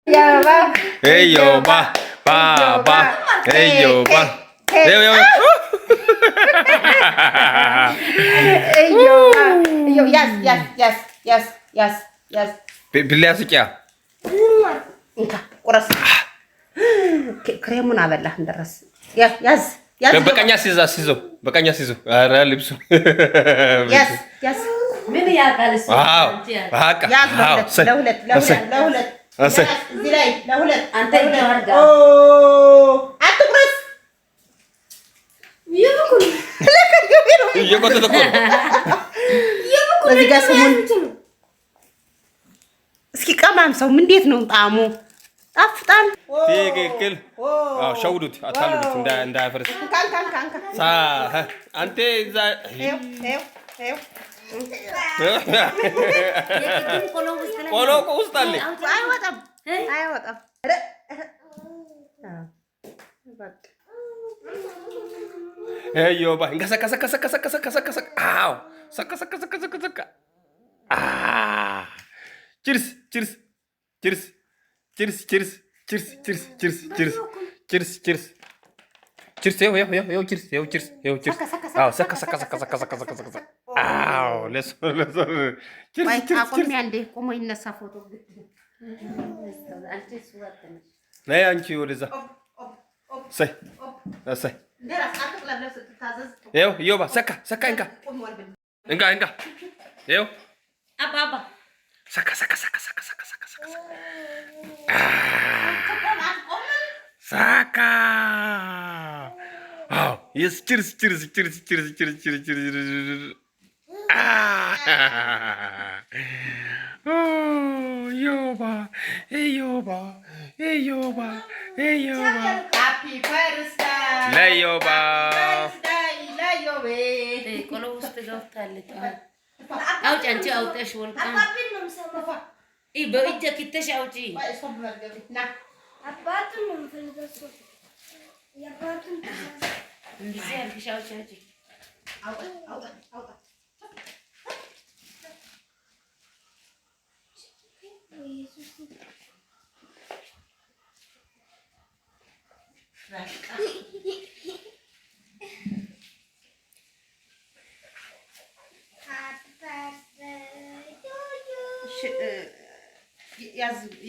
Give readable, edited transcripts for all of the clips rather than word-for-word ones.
Yoba. Yoba. Baba. Yoba. Yo. Yo. Yes. Billy asıkya. እንካ ቁረስ ክሬሙን አበላህ እንደረስ ያዝ በቀኛ ሲይዘው በቀኛ ሲይዘው ኧረ ልብሱ ያዝ ምን ያቃልስ ለሁለት እዚህ ላይ ለሁለት አንተ ይወርዳ አትቁረስ እየቆጠተ እኮ እዚህ ጋር ስሙን እስኪ ቀማም ሰው እንዴት ነው ጣዕሙ? ጣፍጣል። ትክክል። ሸውዱት፣ አታልሉት እንዳያፈርስ። አንተ እዛ ቆሎ ውስጥ አለ። አይወጣም። ዮባ እንከሰከሰከሰከሰከሰከሰከሰ አዎ ሰከሰከሰከሰከሰከ ቺርስ ቺርስ ቺርስ ቺርስ ቺርስ ቺርስ ቺርስ ቺርስ ቺርስ ቺርስ ቺርስ ቺርስ ይኸው ቺርስ ይኸው ቺርስ ይኸው ቺርስ አዎ ሰከሰከሰከሰከሰከሰ አዎ ለሶ ቺርስ ቺርስ አቁም ያንዴ ቆሞ ይነሳ ፎቶ ነይ አንቺ ወደዛ ሰይ ሰይ ይኸው ዮባ ሰካ እንካ ይኸው አባባ Saka. Saka. Oh, yes, cheers. Oh, Yoba. Hey, Yoba. Happy birthday. La Yoba. ቆሎ ውስጥ ገብታለች። አውጪ አንቺ አውጣሽ ወልቃ በእጅ ኪተሽ አውጪ። አባቱን ነው የምፈልገው እሱ የአባቱን እንደዚህ አድርግሽ አውጪ። አውጣ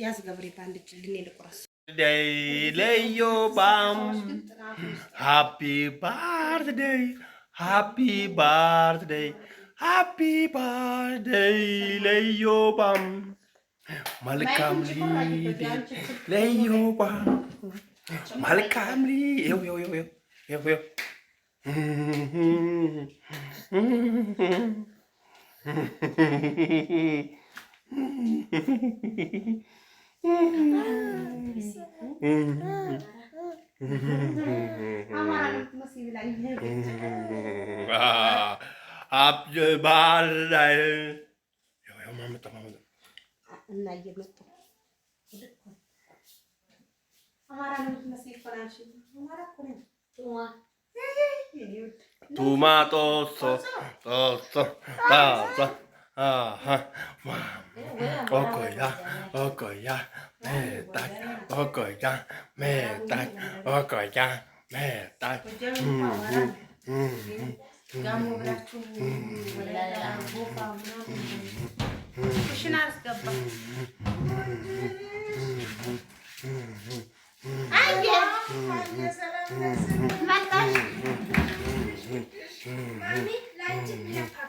ያዝ ገብሬ ባንድ ጭልኔ ልቁረስ ለዮባም ሃፒ ባርትዴይ ለዮባም መልካም ልደት ለዮባም መልካም ይኸው እና እየመጡ አማራ ነው የምትመስል ይፈራሽ አማራ እኮ ነው ቱማጦሶ ታዛ Okoya, metak. Kamu beracun, Kushina asgaba. Aye. Mami, lanjut